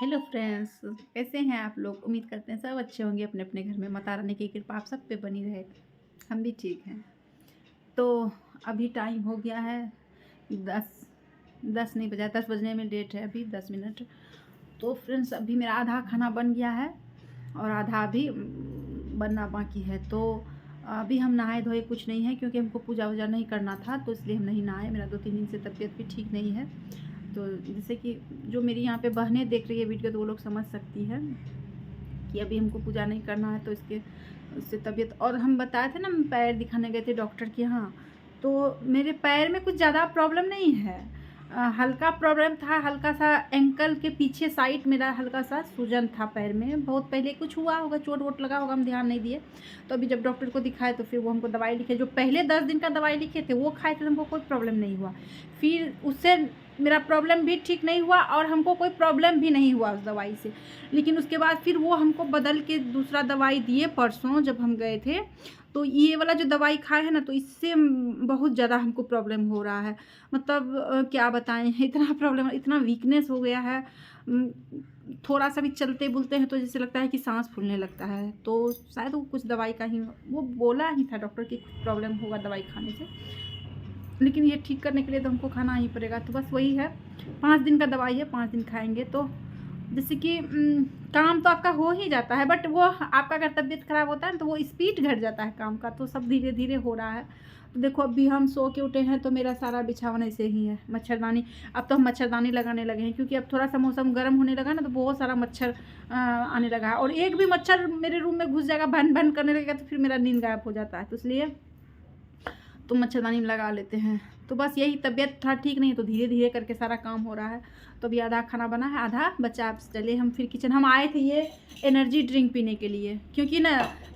Hello friends, कैसे हैं आप लोग। उम्मीद करते हैं सब अच्छे होंगे अपने अपने घर में। माता रानी की कृपा आप सब पे बनी रहे। हम भी ठीक हैं। तो अभी टाइम हो गया है 10 10 नहीं बजा, 10 बजने में डेट है, अभी 10 मिनट। तो फ्रेंड्स अभी मेरा आधा खाना बन गया है और आधा अभी बनना बाकी है। तो अभी हम नहाए धोए कुछ नहीं है, क्योंकि हमको पूजा वूजा नहीं करना था, तो इसलिए हम नहीं नहाए। मेरा 2-3 दिन से तबीयत भी ठीक नहीं है। तो जैसे कि जो मेरी यहाँ पे बहनें देख रही है वीडियो, तो वो लोग समझ सकती है कि अभी हमको पूजा नहीं करना है, तो इसके उससे तबीयत। और हम बताए थे ना, हम पैर दिखाने गए थे डॉक्टर के यहाँ। तो मेरे पैर में कुछ ज़्यादा प्रॉब्लम नहीं है। हल्का प्रॉब्लम था, हल्का सा एंकल के पीछे साइड मेरा हल्का सा सूजन था पैर में। बहुत पहले कुछ हुआ होगा, चोट वोट लगा होगा, हम ध्यान नहीं दिए। तो अभी जब डॉक्टर को दिखाए तो फिर वो हमको दवाई लिखे। जो पहले 10 दिन का दवाई लिखे थे वो खाए थे, तो हमको कोई प्रॉब्लम नहीं हुआ। फिर उससे मेरा प्रॉब्लम भी ठीक नहीं हुआ और हमको कोई प्रॉब्लम भी नहीं हुआ उस दवाई से। लेकिन उसके बाद फिर वो हमको बदल के दूसरा दवाई दिए परसों जब हम गए थे। तो ये वाला जो दवाई खाए हैं ना, तो इससे बहुत ज़्यादा हमको प्रॉब्लम हो रहा है। मतलब क्या बताएं, इतना प्रॉब्लम, इतना वीकनेस हो गया है। थोड़ा सा भी चलते बुलते हैं तो जैसे लगता है कि सांस फूलने लगता है। तो शायद वो कुछ दवाई का ही, वो बोला ही था डॉक्टर की कुछ प्रॉब्लम होगा दवाई खाने से। लेकिन ये ठीक करने के लिए तो हमको खाना ही पड़ेगा। तो बस वही है, 5 दिन का दवाई है, 5 दिन खाएंगे तो जैसे कि काम तो आपका हो ही जाता है। बट वो आपका अगर तबीयत ख़राब होता है तो वो स्पीड घट जाता है काम का। तो सब धीरे धीरे हो रहा है। तो देखो अभी हम सो के उठे हैं तो मेरा सारा बिछावन ऐसे ही है। मच्छरदानी, अब तो हम मच्छरदानी लगाने लगे हैं, क्योंकि अब थोड़ा सा मौसम गर्म होने लगा ना, तो बहुत सारा मच्छर आने लगा है। और एक भी मच्छर मेरे रूम में घुस जाएगा, भन भन करने लगेगा, तो फिर मेरा नींद गायब हो जाता है। तो इसलिए तो मच्छरदानी में लगा लेते हैं। तो बस यही, तबीयत थोड़ा ठीक नहीं है तो धीरे धीरे करके सारा काम हो रहा है। तो अभी आधा खाना बना है, आधा बचा। अब चले हम फिर किचन। हम आए थे ये एनर्जी ड्रिंक पीने के लिए, क्योंकि ना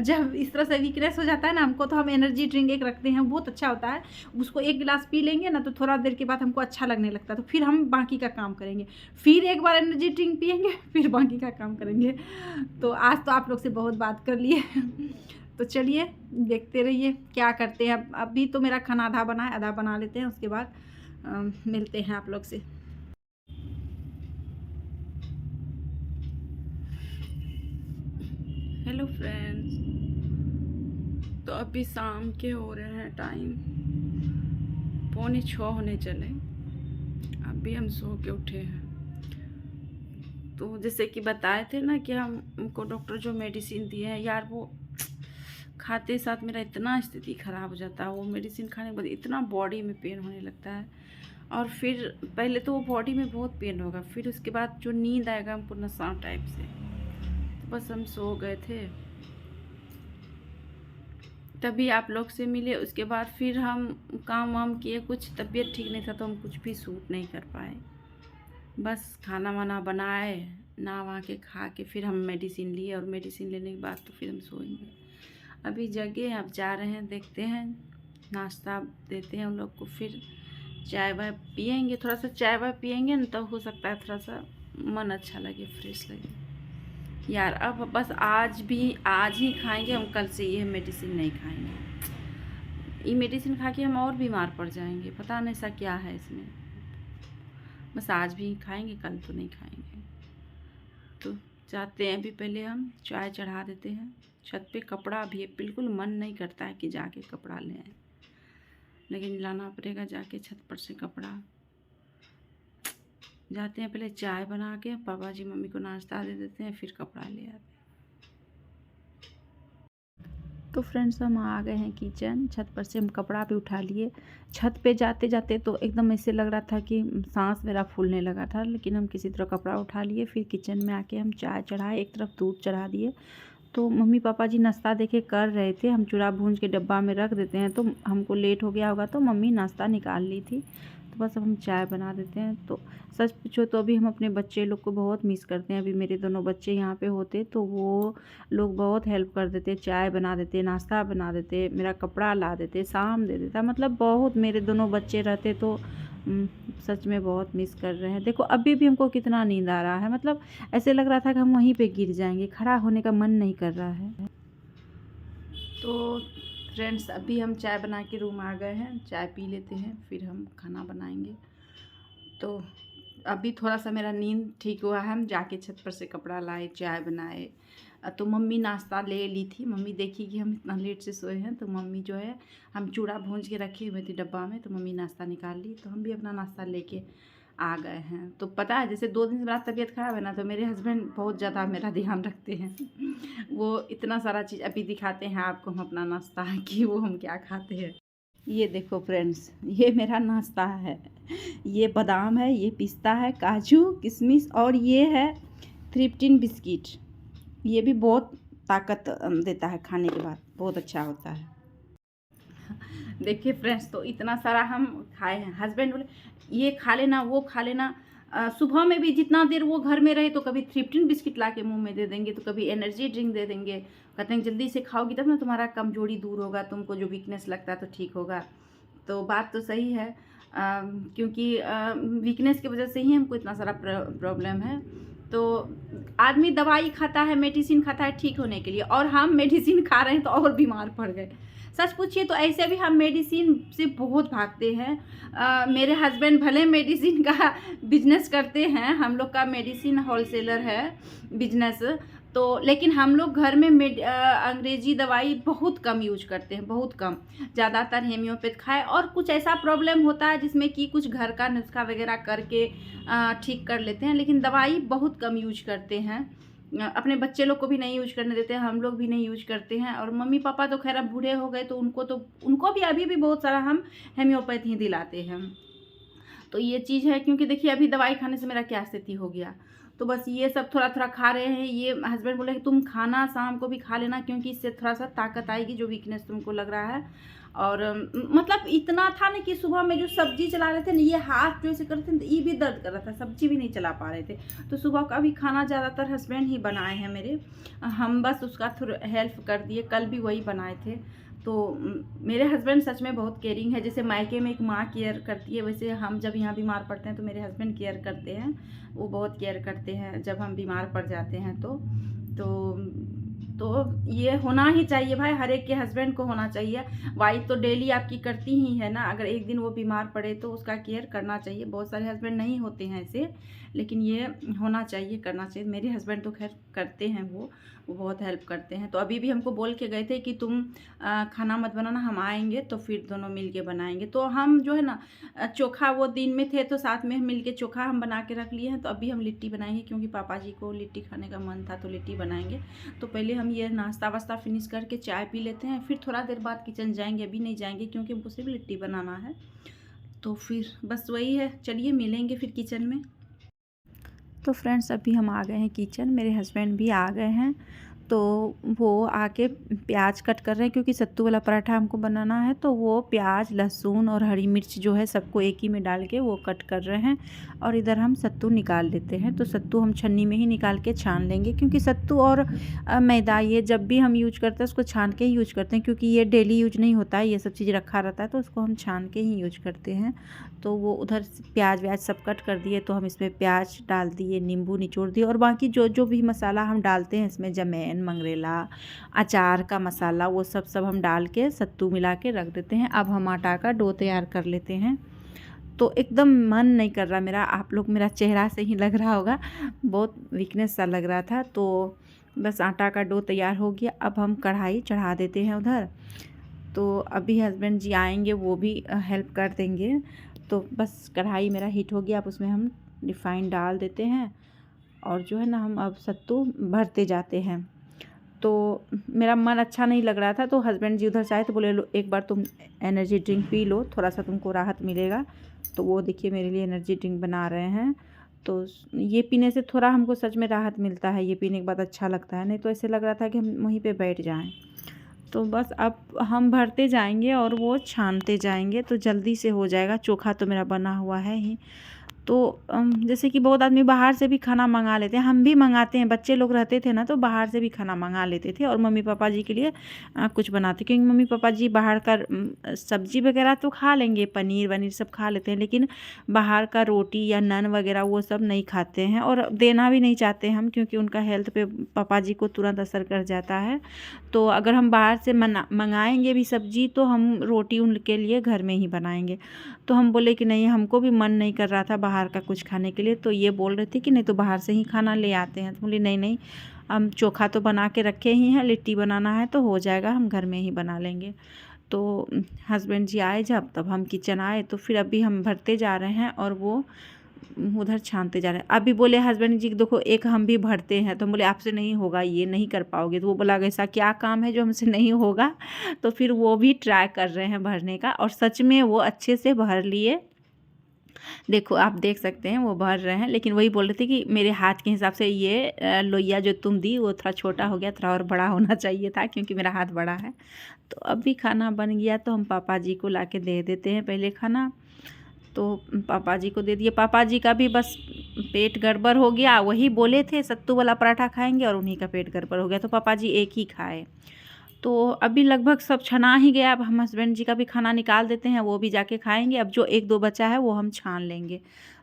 जब इस तरह से वीकनेस हो जाता है ना हमको, तो हम एनर्जी ड्रिंक एक रखते हैं, बहुत अच्छा होता है। उसको एक गिलास पी लेंगे ना, तो थोड़ा देर के बाद हमको अच्छा लगने लगता है। तो फिर हम बाकी का काम करेंगे। फिर एक बार एनर्जी ड्रिंक पियेंगे, फिर बाकी का काम करेंगे। तो आज तो आप लोग से बहुत बात कर लिए। तो चलिए देखते रहिए क्या करते हैं। अब अभी तो मेरा खाना आधा बना है, आधा बना लेते हैं, उसके बाद मिलते हैं आप लोग से। हेलो फ्रेंड्स, तो अभी शाम के हो रहे हैं टाइम 5:45 होने चले। अभी हम सो के उठे हैं। तो जैसे कि बताए थे ना कि हमको डॉक्टर जो मेडिसिन दिए हैं यार, वो खाते साथ मेरा इतना स्थिति ख़राब हो जाता है। वो मेडिसिन खाने के बाद इतना बॉडी में पेन होने लगता है। और फिर पहले तो वो बॉडी में बहुत पेन होगा, फिर उसके बाद जो नींद आएगा हमको नशा टाइप से। तो बस हम सो गए थे, तभी आप लोग से मिले। उसके बाद फिर हम काम वाम किए, कुछ तबीयत ठीक नहीं था तो हम कुछ भी सूट नहीं कर पाए। बस खाना वाना बनाए, नहा वहा के खा के फिर हम मेडिसिन लिए, और मेडिसिन लेने के बाद तो फिर हम सोएंगे। अभी जगे हैं, अब जा रहे हैं, देखते हैं, नाश्ता देते हैं उन लोग को, फिर चाय वाय पियेंगे। थोड़ा सा चाय वाय पियेंगे ना, तो हो सकता है थोड़ा सा मन अच्छा लगे, फ्रेश लगे यार। अब बस आज ही खाएंगे हम, कल से ये मेडिसिन नहीं खाएंगे। ये मेडिसिन खा के हम और बीमार पड़ जाएंगे, पता नहीं सा क्या है इसमें। बस आज भी खाएंगे, कल तो नहीं खाएंगे। तो जाते हैं, अभी पहले हम चाय चढ़ा देते हैं। छत पे कपड़ा भी है, बिल्कुल मन नहीं करता है कि जाके कपड़ा ले आए, लेकिन लाना पड़ेगा जाके छत पर से कपड़ा। जाते हैं, पहले चाय बना के पापा जी मम्मी को नाश्ता दे देते हैं, फिर कपड़ा ले आते हैं। तो फ्रेंड्स हम आ गए हैं किचन। छत पर से हम कपड़ा भी उठा लिए। छत पे जाते जाते तो एकदम ऐसे लग रहा था कि सांस मेरा फूलने लगा था, लेकिन हम किसी तरह कपड़ा उठा लिए। फिर किचन में आके हम चाय चढ़ाए, एक तरफ दूध चढ़ा दिए। तो मम्मी पापा जी नाश्ता देखे कर रहे थे। हम चूड़ा भून के डब्बा में रख देते हैं, तो हमको लेट हो गया होगा तो मम्मी नाश्ता निकाल ली थी। तो बस अब हम चाय बना देते हैं। तो सच पूछो तो अभी हम अपने बच्चे लोग को बहुत मिस करते हैं। अभी मेरे दोनों बच्चे यहाँ पे होते तो वो लोग बहुत हेल्प कर देते, चाय बना देते, नाश्ता बना देते, मेरा कपड़ा ला देते, शाम दे देता। मतलब बहुत, मेरे दोनों बच्चे रहते तो सच में बहुत मिस कर रहे हैं। देखो अभी भी हमको कितना नींद आ रहा है, मतलब ऐसे लग रहा था कि हम वहीं पे गिर जाएंगे, खड़ा होने का मन नहीं कर रहा है। तो फ्रेंड्स अभी हम चाय बना के रूम आ गए हैं, चाय पी लेते हैं, फिर हम खाना बनाएंगे। तो अभी थोड़ा-सा मेरा नींद ठीक हुआ है, हम जाके छत पर से कपड़ा लाए, चाय बनाए। तो मम्मी नाश्ता ले ली थी। मम्मी देखी कि हम इतना लेट से सोए हैं, तो मम्मी जो है, हम चूड़ा भूंज के रखे हुए थे डब्बा में, तो मम्मी नाश्ता निकाल ली, तो हम भी अपना नाश्ता लेके आ गए हैं। तो पता है, जैसे 2 दिन से मेरा तबीयत ख़राब है ना, तो मेरे हस्बैंड बहुत ज़्यादा मेरा ध्यान रखते हैं। वो इतना सारा चीज़ अभी दिखाते हैं आपको हम अपना नाश्ता कि वो हम क्या खाते हैं। ये देखो फ्रेंड्स, ये मेरा नाश्ता है। ये बादाम है, ये पिस्ता है, काजू, किशमिश, और ये है थ्रिप्टिन बिस्किट। ये भी बहुत ताकत देता है, खाने के बाद बहुत अच्छा होता है। देखिए फ्रेंड्स, तो इतना सारा हम खाए हैं। हस्बैंड बोले ये खा लेना, वो खा लेना। सुबह में भी जितना देर वो घर में रहे, तो कभी थ्रिप्टिन बिस्किट ला के मुँह में दे देंगे, तो कभी एनर्जी ड्रिंक दे देंगे। कहते हैं जल्दी से खाओगी तब ना तुम्हारा कमजोरी दूर होगा, तुमको जो वीकनेस लगता है तो ठीक होगा। तो बात तो सही है, क्योंकि वीकनेस की वजह से ही हमको इतना सारा प्रॉब्लम है। तो आदमी दवाई खाता है, मेडिसिन खाता है ठीक होने के लिए, और हम मेडिसिन खा रहे हैं तो और बीमार पड़ गए। सच पूछिए तो ऐसे भी हम मेडिसिन से बहुत भागते हैं। मेरे हस्बैंड भले मेडिसिन का बिजनेस करते हैं, हम लोग का मेडिसिन होलसेलर है बिजनेस, तो लेकिन हम लोग घर में अंग्रेजी दवाई बहुत कम यूज करते हैं, बहुत कम। ज़्यादातर हेम्योपैथ खाए, और कुछ ऐसा प्रॉब्लम होता है जिसमें कि कुछ घर का नुस्खा वगैरह करके ठीक कर लेते हैं, लेकिन दवाई बहुत कम यूज करते हैं। अपने बच्चे लोग को भी नहीं यूज करने देते हैं, हम लोग भी नहीं यूज करते हैं। और मम्मी पापा तो खैर अब बूढ़े हो गए, तो उनको भी अभी भी बहुत सारा हम हेम्योपैथ ही दिलाते हैं। तो ये चीज़ है, क्योंकि देखिए अभी दवाई खाने से मेरा क्या स्थिति हो गया। तो बस ये सब थोड़ा थोड़ा खा रहे हैं। ये हस्बैंड बोले कि तुम खाना शाम को भी खा लेना, क्योंकि इससे थोड़ा सा ताकत आएगी, जो वीकनेस तुमको लग रहा है। और मतलब इतना था ना कि सुबह में जो सब्जी चला रहे थे ना, ये हाथ जो ऐसे करते थे तो ये भी दर्द कर रहा था, सब्जी भी नहीं चला पा रहे थे। तो सुबह का भी खाना ज़्यादातर हस्बैंड ही बनाए हैं मेरे, हम बस उसका थोड़ा हेल्प कर दिए। कल भी वही बनाए थे। तो मेरे हस्बैंड सच में बहुत केयरिंग है। जैसे मायके में एक माँ केयर करती है, वैसे हम जब यहाँ बीमार पड़ते हैं तो मेरे हस्बैंड केयर करते हैं। वो बहुत केयर करते हैं जब हम बीमार पड़ जाते हैं। तो ये होना ही चाहिए भाई, हर एक के हस्बैंड को होना चाहिए। वाइफ तो डेली आपकी करती ही है ना, अगर एक दिन वो बीमार पड़े तो उसका केयर करना चाहिए। बहुत सारे हस्बैंड नहीं होते हैं ऐसे, लेकिन ये होना चाहिए, करना चाहिए। मेरे हस्बैंड तो खैर करते हैं, वो बहुत हेल्प करते हैं। तो अभी भी हमको बोल के गए थे कि तुम खाना मत बनाना, हम आएंगे तो फिर दोनों मिल के बनाएंगे। तो हम जो है ना, चोखा वो दिन में थे तो साथ में मिल के चोखा हम बना के रख लिए हैं। तो अभी हम लिट्टी बनाएंगे, क्योंकि पापा जी को लिट्टी खाने का मन था, तो लिट्टी बनाएंगे। तो पहले हम ये नाश्ता वास्ता फिनिश करके चाय पी लेते हैं, फिर थोड़ा देर बाद किचन जाएंगे। अभी नहीं जाएंगे क्योंकि हमको सिर्फ लिट्टी बनाना है। तो फिर बस वही है, चलिए मिलेंगे फिर किचन में। तो फ्रेंड्स, अभी हम आ गए हैं किचन, मेरे हस्बैंड भी आ गए हैं। तो वो आके प्याज कट कर रहे हैं, क्योंकि सत्तू वाला पराठा हमको बनाना है। तो वो प्याज, लहसुन और हरी मिर्च जो है सबको एक ही में डाल के वो कट कर रहे हैं। और इधर हम सत्तू निकाल लेते हैं। तो सत्तू हम छन्नी में ही निकाल के छान लेंगे, क्योंकि सत्तू और मैदा ये जब भी हम यूज करते हैं उसको छान के ही यूज करते हैं, क्योंकि ये डेली यूज नहीं होता है, ये सब चीज़ रखा रहता है, तो उसको हम छान के ही यूज करते हैं। तो वो उधर प्याज व्याज सब कट कर दिए, तो हम इसमें प्याज डाल दिए, नींबू निचोड़ दिए, और बाकी जो जो भी मसाला हम डालते हैं इसमें, जमैन, मंगरेला, अचार का मसाला, वो सब हम डाल के सत्तू मिला के रख देते हैं। अब हम आटा का डो तैयार कर लेते हैं। तो एकदम मन नहीं कर रहा मेरा, आप लोग मेरा चेहरा से ही लग रहा होगा, बहुत वीकनेस सा लग रहा था। तो बस आटा का डो तैयार हो गया। अब हम कढ़ाई चढ़ा देते हैं उधर। तो अभी हस्बैंड जी आएंगे, वो भी हेल्प कर देंगे। तो बस कढ़ाई मेरा हीट हो गया, अब उसमें हम रिफाइंड डाल देते हैं, और जो है ना हम अब सत्तू भरते जाते हैं। तो मेरा मन अच्छा नहीं लग रहा था, तो हस्बैंड जी उधर से आए तो बोले लो एक बार तुम एनर्जी ड्रिंक पी लो, थोड़ा सा तुमको राहत मिलेगा। तो वो देखिए मेरे लिए एनर्जी ड्रिंक बना रहे हैं। तो ये पीने से थोड़ा हमको सच में राहत मिलता है, ये पीने के बाद अच्छा लगता है, नहीं तो ऐसे लग रहा था कि हम वहीं पे बैठ जाएं। तो बस अब हम भरते जाएंगे और वो छानते जाएंगे, तो जल्दी से हो जाएगा। चोखा तो मेरा बना हुआ है ही। तो जैसे कि बहुत आदमी बाहर से भी खाना मंगा लेते हैं, हम भी मंगाते हैं। बच्चे लोग रहते थे ना, तो बाहर से भी खाना मंगा लेते थे, और मम्मी पापा जी के लिए कुछ बनाते, क्योंकि मम्मी पापा जी बाहर का सब्जी वगैरह तो खा लेंगे, पनीर वनीर सब खा लेते हैं, लेकिन बाहर का रोटी या नन वगैरह वो सब नहीं खाते हैं, और देना भी नहीं चाहते हम, क्योंकि उनका हेल्थ पे पापा जी को तुरंत असर कर जाता है। तो अगर हम बाहर से मंगाएंगे भी सब्जी, तो हम रोटी उनके लिए घर में ही बनाएंगे। तो हम बोले कि नहीं, हमको भी मन नहीं कर रहा था बाहर का कुछ खाने के लिए। तो ये बोल रहे थे कि नहीं तो बाहर से ही खाना ले आते हैं। तो बोली नहीं नहीं, हम चोखा तो बना के रखे ही हैं, लिट्टी बनाना है तो हो जाएगा, हम घर में ही बना लेंगे। तो हस्बैंड जी आए जब, तब हम किचन आए, तो फिर अभी हम भरते जा रहे हैं और वो उधर छानते जा रहे हैं। अभी बोले हस्बैंड जी देखो एक हम भी भरते हैं। तो हम बोले आपसे नहीं होगा, ये नहीं कर पाओगे। तो वो बोला ऐसा क्या काम है जो हमसे नहीं होगा। तो फिर वो भी ट्राई कर रहे हैं भरने का, और सच में वो अच्छे से भर लिए। देखो आप देख सकते हैं वो भर रहे हैं। लेकिन वही बोल रहे थे कि मेरे हाथ के हिसाब से ये लोइया जो तुम दी वो थोड़ा छोटा हो गया, थोड़ा और बड़ा होना चाहिए था, क्योंकि मेरा हाथ बड़ा है। तो अभी खाना बन गया तो हम पापा जी को ला के दे देते हैं पहले खाना। तो पापा जी को दे दिए। पापा जी का भी बस पेट गड़बड़ हो गया। वही बोले थे सत्तू वाला पराठा खाएंगे और उन्हीं का पेट गड़बड़ हो गया, तो पापा जी एक ही खाए। तो अभी लगभग सब छना ही गया। अब हम हस्बैंड जी का भी खाना निकाल देते हैं, वो भी जाके खाएंगे। अब जो एक दो बचा है वो हम छान लेंगे।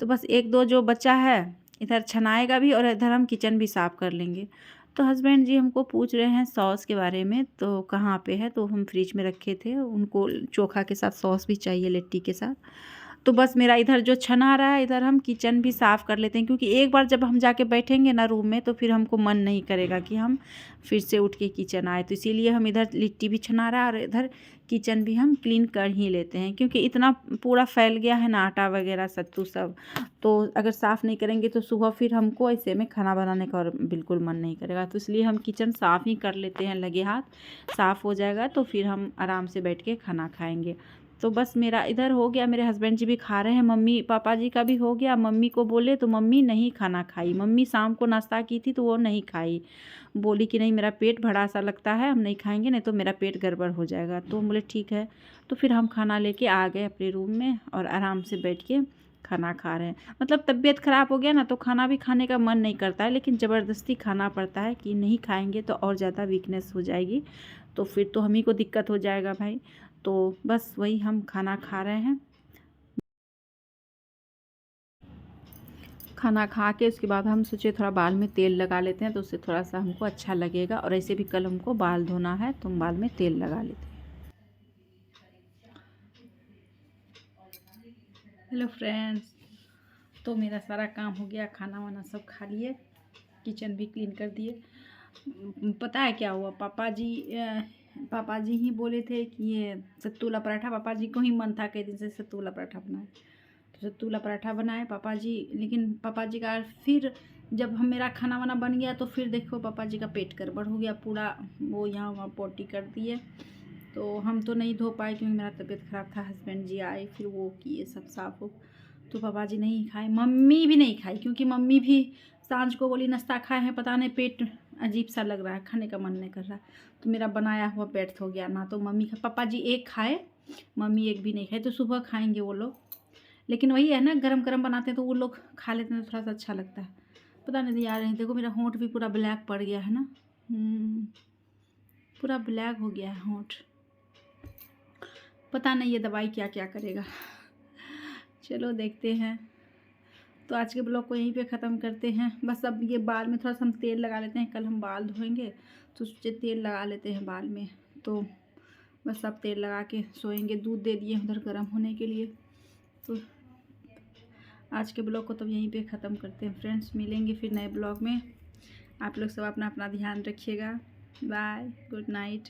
तो बस एक दो जो बचा है इधर छनाएगा भी, और इधर हम किचन भी साफ़ कर लेंगे। तो हस्बैंड जी हमको पूछ रहे हैं सॉस के बारे में, तो कहाँ पे है। तो हम फ्रिज में रखे थे, उनको चोखा के साथ सॉस भी चाहिए लिट्टी के साथ। तो बस मेरा इधर जो छना रहा है, इधर हम किचन भी साफ़ कर लेते हैं, क्योंकि एक बार जब हम जाके बैठेंगे ना रूम में, तो फिर हमको मन नहीं करेगा कि हम फिर से उठ के किचन आए। तो इसीलिए हम इधर लिट्टी भी छना रहा है और इधर किचन भी हम क्लीन कर ही लेते हैं, क्योंकि इतना पूरा फैल गया है ना आटा वगैरह सत्तू सब। तो अगर साफ़ नहीं करेंगे तो सुबह फिर हमको ऐसे में खाना बनाने का और बिल्कुल मन नहीं करेगा। तो इसलिए हम किचन साफ़ ही कर लेते हैं, लगे हाथ साफ़ हो जाएगा तो फिर हम आराम से बैठ के खाना खाएँगे। तो बस मेरा इधर हो गया, मेरे हस्बैंड जी भी खा रहे हैं, मम्मी पापा जी का भी हो गया। मम्मी को बोले तो मम्मी नहीं खाना खाई। मम्मी शाम को नाश्ता की थी तो वो नहीं खाई, बोली कि नहीं मेरा पेट बड़ा सा लगता है, हम नहीं खाएंगे, नहीं तो मेरा पेट गड़बड़ हो जाएगा। तो बोले ठीक है। तो फिर हम खाना लेके आ गए अपने रूम में और आराम से बैठ के खाना खा रहे हैं। मतलब तबीयत ख़राब हो गया ना तो खाना भी खाने का मन नहीं करता है, लेकिन ज़बरदस्ती खाना पड़ता है कि नहीं खाएंगे तो और ज़्यादा वीकनेस हो जाएगी, तो फिर तो हम ही को दिक्कत हो जाएगा भाई। तो बस वही हम खाना खा रहे हैं। खाना खा के उसके बाद हम सोचे थोड़ा बाल में तेल लगा लेते हैं, तो उससे थोड़ा सा हमको अच्छा लगेगा। और ऐसे भी कल हमको बाल धोना है तो हम बाल में तेल लगा लेते हैं। हेलो फ्रेंड्स, तो मेरा सारा काम हो गया, खाना वाना सब खा लिए, किचन भी क्लीन कर दिए। पता है क्या हुआ, पापा जी ही बोले थे कि ये सत्तू वाला पराठा, पापा जी को ही मन था कई दिन से सत्तू वाला पराठा बनाए। तो सत्तू वाला पराठा बनाए पापा जी, लेकिन पापा जी का फिर जब हम मेरा खाना वाना बन गया तो फिर देखो पापा जी का पेट गड़बड़ हो गया पूरा, वो यहाँ वहाँ पोटी कर दिए। तो हम तो नहीं धो पाए क्योंकि मेरा तबीयत ख़राब था। हस्बैंड जी आए फिर वो किए सब साफ हो। तो पापा जी नहीं खाए, मम्मी भी नहीं खाई, क्योंकि मम्मी भी सांझ को बोली नाश्ता खाए हैं, पता नहीं पेट अजीब सा लग रहा है, खाने का मन नहीं कर रहा। तो मेरा बनाया हुआ व्यर्थ हो गया ना। तो मम्मी पापा जी एक खाए, मम्मी एक भी नहीं खाए। तो सुबह खाएंगे वो लोग, लेकिन वही है ना गरम गरम बनाते हैं तो वो लोग खा लेते हैं तो थोड़ा सा अच्छा लगता है। पता नहीं यार, देखो मेरा होंठ भी पूरा ब्लैक पड़ गया है ना, पूरा ब्लैक हो गया है होंठ। पता नहीं ये दवाई क्या क्या करेगा। चलो देखते हैं। तो आज के ब्लॉग को यहीं पे ख़त्म करते हैं। बस अब ये बाल में थोड़ा सा हम तेल लगा लेते हैं, कल हम बाल धोएंगे तो सोचे तेल लगा लेते हैं बाल में। तो बस अब तेल लगा के सोएंगे। दूध दे दिए उधर गर्म होने के लिए। तो आज के ब्लॉग को तब यहीं पे ख़त्म करते हैं फ्रेंड्स। मिलेंगे फिर नए ब्लॉग में। आप लोग सब अपना अपना ध्यान रखिएगा। Bye, good night.